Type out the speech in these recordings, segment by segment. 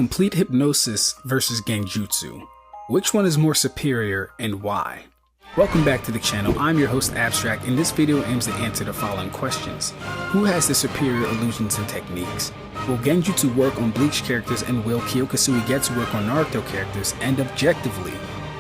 Complete hypnosis versus Genjutsu. Which one is more superior and why? Welcome back to the channel. I'm your host Ab-Stract, and this video aims to answer the following questions. Who has the superior illusions and techniques? Will Genjutsu work on Bleach characters, and will Kyoka Suigetsu work on Naruto characters? And objectively,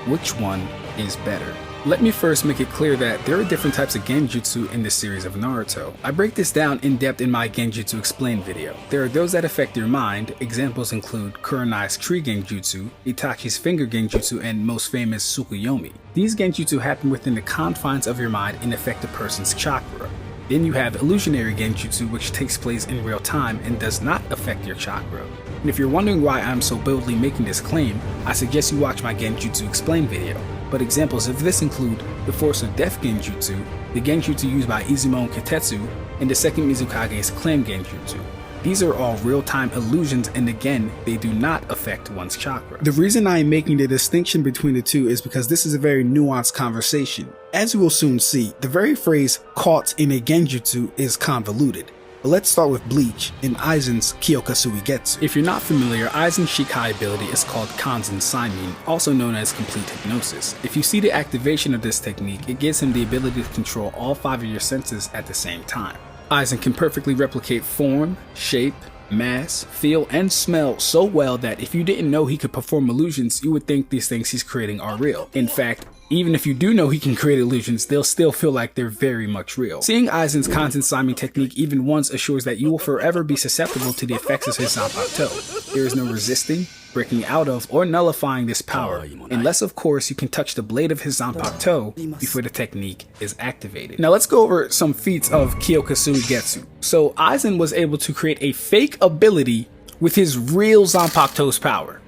which one is better? Let me first make it clear that there are different types of Genjutsu in the series of Naruto. I break this down in depth in my Genjutsu Explained video. There are those that affect your mind. Examples include Kurenai's Tree Genjutsu, Itachi's Finger Genjutsu, and most famous Tsukuyomi. These Genjutsu happen within the confines of your mind and affect a person's chakra. Then you have Illusionary Genjutsu, which takes place in real time and does not affect your chakra. And if you're wondering why I'm so boldly making this claim, I suggest you watch my Genjutsu Explained video. But examples of this include the Force of Death Genjutsu, the Genjutsu used by Izumo and Katetsu, and the second Mizukage's Clam Genjutsu. These are all real-time illusions, and again, they do not affect one's chakra. The reason I am making the distinction between the two is because this is a very nuanced conversation. As you will soon see, the very phrase caught in a Genjutsu is convoluted. But let's start with Bleach and Aizen's Kyoka Suigetsu. If you're not familiar, Aizen's Shikai ability is called Kanzen Saimin, also known as complete hypnosis. If you see the activation of this technique, it gives him the ability to control all 5 of your senses at the same time. Aizen can perfectly replicate form, shape, mass, feel, and smell so well that if you didn't know he could perform illusions, you would think these things he's creating are real. In fact, even if you do know he can create illusions, they'll still feel like they're very much real. Seeing Aizen's Kanzen Saimin technique even once assures that you will forever be susceptible to the effects of his Zanpakuto. There is no resisting, breaking out of, or nullifying this power, unless of course you can touch the blade of his Zanpakuto before the technique is activated. Now let's go over some feats of Kyoka Suigetsu. So Aizen was able to create a fake ability with his real Zanpakuto's power.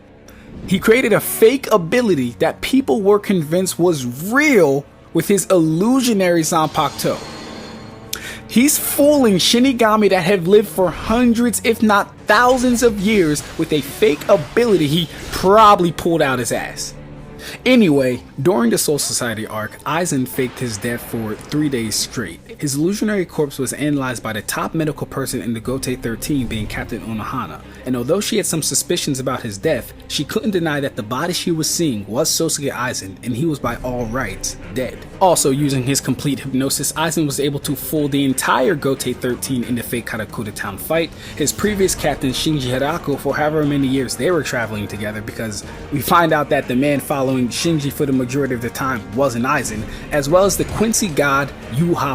He created a fake ability that people were convinced was real with his illusionary Zanpakuto. He's fooling Shinigami that have lived for hundreds if not thousands of years with a fake ability he probably pulled out his ass. Anyway, during the Soul Society arc, Aizen faked his death for 3 days straight. His illusionary corpse was analyzed by the top medical person in the Gotei 13, being Captain Onohana, and although she had some suspicions about his death, she couldn't deny that the body she was seeing was Sosuke Aizen, and he was by all rights dead. Also, using his complete hypnosis, Aizen was able to fool the entire Gotei 13 in the fake Karakura Town fight, his previous captain Shinji Hirako for however many years they were traveling together, because we find out that the man following Shinji for the majority of the time wasn't Aizen, as well as the Quincy god Yhwach.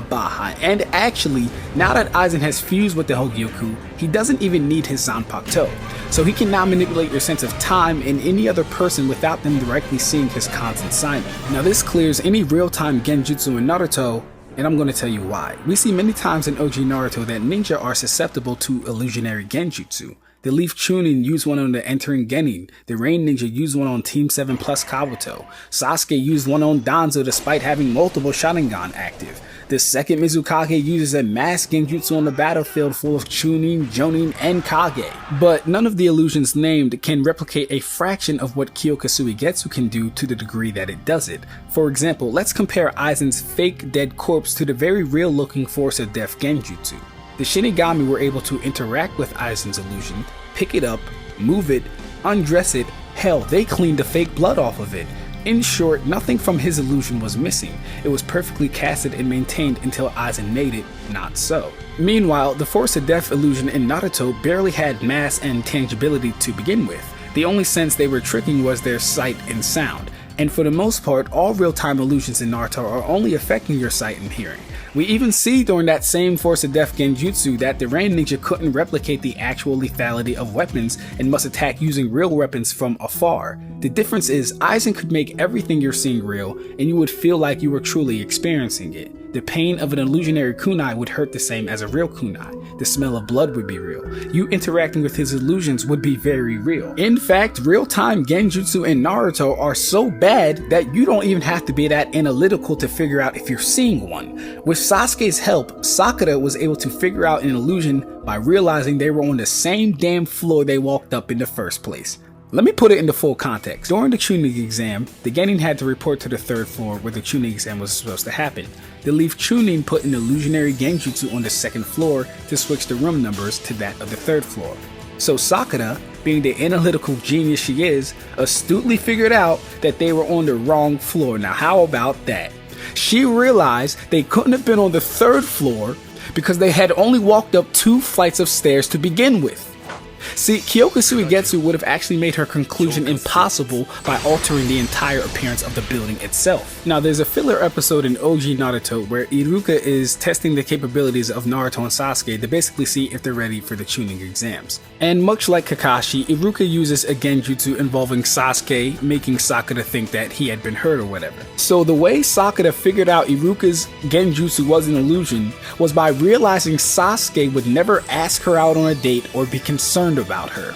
And actually, now that Aizen has fused with the Hogyoku, he doesn't even need his Zanpakuto, so he can now manipulate your sense of time and any other person without them directly seeing his Kanzen Saimin. Now this clears any real-time Genjutsu in Naruto, and I'm going to tell you why. We see many times in OG Naruto that ninja are susceptible to illusionary Genjutsu. The Leaf Chunin used one on the entering Genin. The Rain Ninja used one on Team 7 plus Kabuto. Sasuke used one on Danzo despite having multiple Sharingan active. The second Mizukage uses a mass Genjutsu on the battlefield full of Chunin, Jonin, and Kage. But none of the illusions named can replicate a fraction of what Kyoka Suigetsu can do to the degree that it does it. For example, let's compare Aizen's fake dead corpse to the very real looking Force of Death Genjutsu. The Shinigami were able to interact with Aizen's illusion, pick it up, move it, undress it, hell, they cleaned the fake blood off of it. In short, nothing from his illusion was missing. It was perfectly casted and maintained until Aizen made it not so. Meanwhile, the Force of Death illusion in Naruto barely had mass and tangibility to begin with. The only sense they were tricking was their sight and sound. And for the most part, all real-time illusions in Naruto are only affecting your sight and hearing. We even see during that same Force of Death Genjutsu that the Rain Ninja couldn't replicate the actual lethality of weapons and must attack using real weapons from afar. The difference is Aizen could make everything you're seeing real, and you would feel like you were truly experiencing it. The pain of an illusionary kunai would hurt the same as a real kunai. The smell of blood would be real. You interacting with his illusions would be very real. In fact, real-time Genjutsu in Naruto are so bad that you don't even have to be that analytical to figure out if you're seeing one. With Sasuke's help, Sakura was able to figure out an illusion by realizing they were on the same damn floor they walked up in the first place. Let me put it into full context. During the Chunin exam, the Genin had to report to the 3rd floor where the Chunin exam was supposed to happen. The Leaf Chunin put an illusionary Genjutsu on the 2nd floor to switch the room numbers to that of the 3rd floor. So Sakura, being the analytical genius she is, astutely figured out that they were on the wrong floor. Now how about that? She realized they couldn't have been on the 3rd floor because they had only walked up 2 flights of stairs to begin with. See, Kyoka Suigetsu would have actually made her conclusion impossible by altering the entire appearance of the building itself. Now, there's a filler episode in OG Naruto where Iruka is testing the capabilities of Naruto and Sasuke to basically see if they're ready for the Chunin exams. And much like Kakashi, Iruka uses a Genjutsu involving Sasuke, making Sakura think that he had been hurt or whatever. So the way Sakura figured out Iruka's Genjutsu was an illusion was by realizing Sasuke would never ask her out on a date or be concerned about her.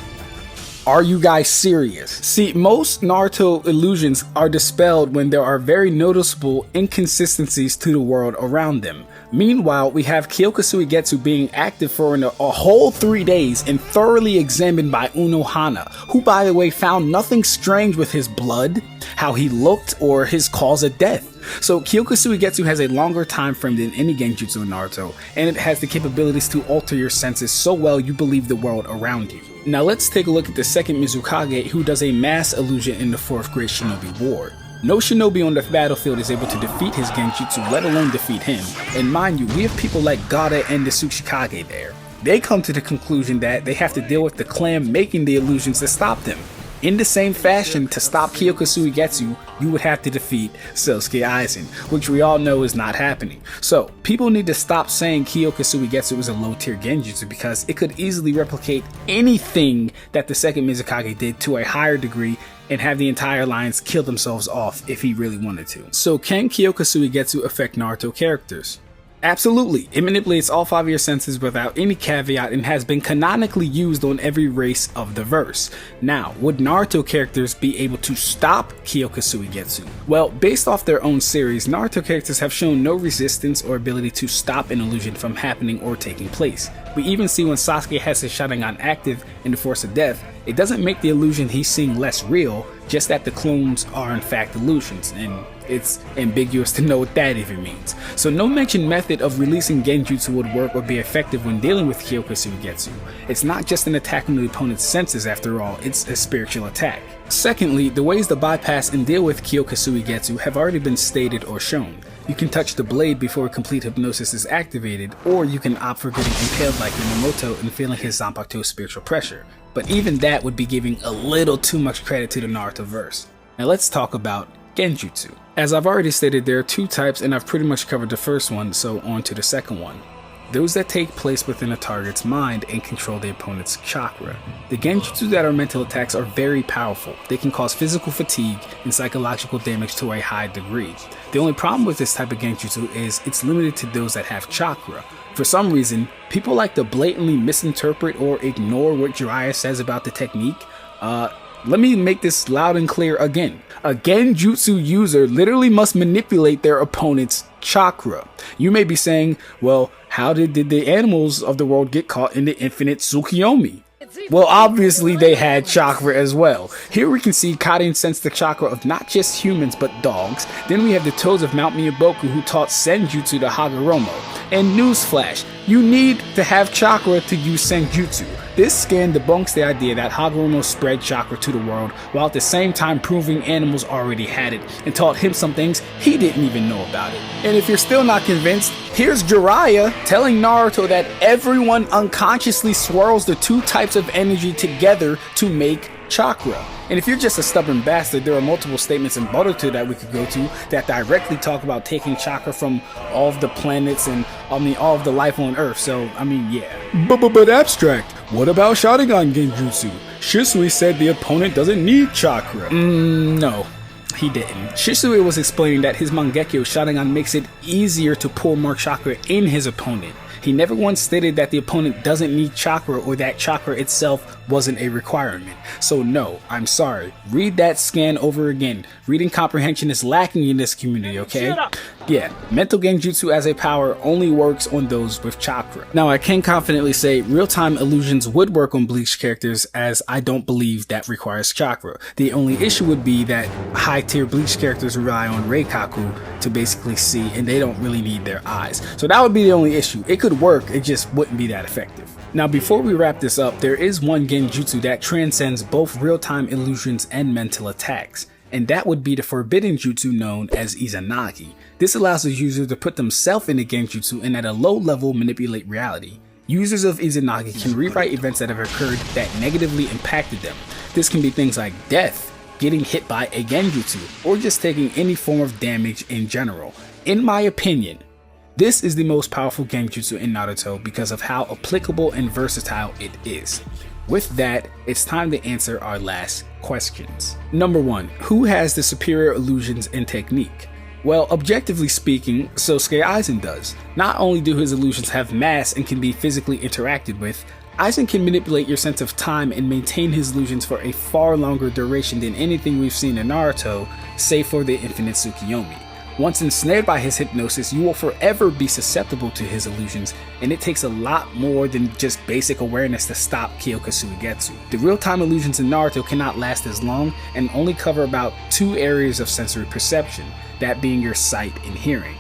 Are you guys serious? See, most Naruto illusions are dispelled when there are very noticeable inconsistencies to the world around them. Meanwhile, we have Kyoka Suigetsu being active for a whole 3 days and thoroughly examined by Unohana, who by the way found nothing strange with his blood, how he looked, or his cause of death. So Kyoka Suigetsu has a longer time frame than any Genjutsu in Naruto, and it has the capabilities to alter your senses so well you believe the world around you. Now let's take a look at the second Mizukage, who does a mass illusion in the 4th grade Shinobi War. No shinobi on the battlefield is able to defeat his Genjutsu, let alone defeat him. And mind you, we have people like Gaara and the Tsuchikage there. They come to the conclusion that they have to deal with the clan making the illusions to stop them. In the same fashion, to stop Kyoka Suigetsu, you would have to defeat Sosuke Aizen, which we all know is not happening. So, people need to stop saying Kyoka Suigetsu is a low-tier Genjutsu because it could easily replicate anything that the second Mizukage did to a higher degree and have the entire alliance kill themselves off if he really wanted to. So, can Kyoka Suigetsu affect Naruto characters? Absolutely, it manipulates all 5 of your senses without any caveat and has been canonically used on every race of the verse. Now, would Naruto characters be able to stop Kyoka Suigetsu? Well, based off their own series, Naruto characters have shown no resistance or ability to stop an illusion from happening or taking place. We even see when Sasuke has his Sharingan active in the Force of Death, it doesn't make the illusion he's seeing less real, just that the clones are in fact illusions, and it's ambiguous to know what that even means. So no mentioned method of releasing Genjutsu would work or be effective when dealing with Kyoka Suigetsu. It's not just an attack on the opponent's senses after all, it's a spiritual attack. Secondly, the ways to bypass and deal with Kyoka Suigetsu have already been stated or shown. You can touch the blade before complete hypnosis is activated, or you can opt for getting impaled like Yamamoto and feeling his Zanpakuto spiritual pressure. But even that would be giving a little too much credit to the Naruto verse. Now let's talk about Genjutsu. As I've already stated, there are 2 types and I've pretty much covered the first one, so on to the second one. Those that take place within a target's mind and control the opponent's chakra. The Genjutsu that are mental attacks are very powerful. They can cause physical fatigue and psychological damage to a high degree. The only problem with this type of Genjutsu is it's limited to those that have chakra. For some reason, people like to blatantly misinterpret or ignore what Jiraiya says about the technique. Let me make this loud and clear again. A Genjutsu user literally must manipulate their opponent's chakra. You may be saying, well, how did the animals of the world get caught in the infinite Tsukiyomi? Well, obviously they had chakra as well. Here we can see Karin sense the chakra of not just humans but dogs. Then we have the toes of Mount Miyaboku who taught Senjutsu to Hagoromo. And newsflash, you need to have chakra to use Senjutsu. This scan debunks the idea that Hagoromo spread chakra to the world while at the same time proving animals already had it and taught him some things he didn't even know about it. And if you're still not convinced, here's Jiraiya telling Naruto that everyone unconsciously swirls the 2 types of energy together to make chakra. And if you're just a stubborn bastard, there are multiple statements in Boruto that we could go to that directly talk about taking chakra from all of the planets and all of the life on Earth. So, yeah. But Ab-Stract, what about Sharingan Genjutsu? Shisui said the opponent doesn't need chakra. No. He didn't. Shisui was explaining that his Mangekyo Sharingan makes it easier to pull more chakra in his opponent. He never once stated that the opponent doesn't need chakra or that chakra itself wasn't a requirement. So no, I'm sorry. Read that scan over again. Reading comprehension is lacking in this community, okay? Yeah, mental Genjutsu as a power only works on those with chakra. Now I can confidently say real-time illusions would work on Bleach characters as I don't believe that requires chakra. The only issue would be that high-tier Bleach characters rely on Reikaku to basically see and they don't really need their eyes. So that would be the only issue. It could work, it just wouldn't be that effective. Now before we wrap this up, there is one genjutsu that transcends both real-time illusions and mental attacks, and that would be the forbidden jutsu known as Izanagi. This allows the user to put themselves in a genjutsu and at a low level manipulate reality. Users of Izanagi can rewrite events that have occurred that negatively impacted them. This can be things like death, getting hit by a genjutsu, or just taking any form of damage in general. In my opinion, this is the most powerful genjutsu in Naruto because of how applicable and versatile it is. With that, it's time to answer our last questions. Number 1. Who has the superior illusions and technique? Well, objectively speaking, Sosuke Aizen does. Not only do his illusions have mass and can be physically interacted with, Aizen can manipulate your sense of time and maintain his illusions for a far longer duration than anything we've seen in Naruto, save for the infinite Tsukiyomi. Once ensnared by his hypnosis, you will forever be susceptible to his illusions, and it takes a lot more than just basic awareness to stop Kyoka Suigetsu. The real-time illusions in Naruto cannot last as long and only cover about 2 areas of sensory perception, that being your sight and hearing.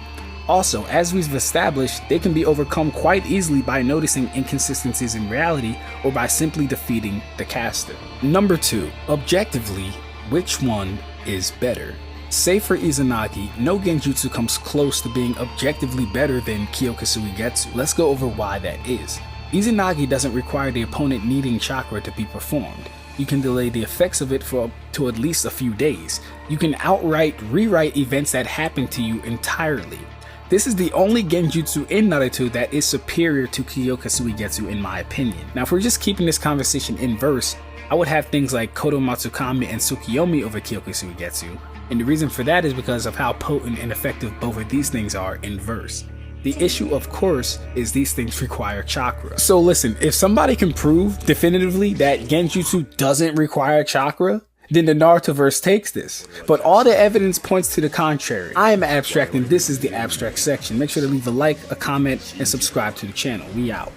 Also, as we've established, they can be overcome quite easily by noticing inconsistencies in reality or by simply defeating the caster. Number 2. Objectively, which one is better? Save for Izanagi, no genjutsu comes close to being objectively better than Kyoka Suigetsu. Let's go over why that is. Izanagi doesn't require the opponent needing chakra to be performed. You can delay the effects of it for up to at least a few days. You can outright rewrite events that happen to you entirely. This is the only genjutsu in Naruto that is superior to Kyoka Suigetsu in my opinion. Now if we're just keeping this conversation in verse, I would have things like Kodo Matsukami and Tsukiyomi over Kyoka Suigetsu, and the reason for that is because of how potent and effective both of these things are in verse. The issue, of course, is these things require chakra. So listen, if somebody can prove definitively that genjutsu doesn't require chakra, then the Narutoverse takes this. But all the evidence points to the contrary. I am Ab-Stract and this is the Ab-Stract section. Make sure to leave a like, a comment, and subscribe to the channel. We out.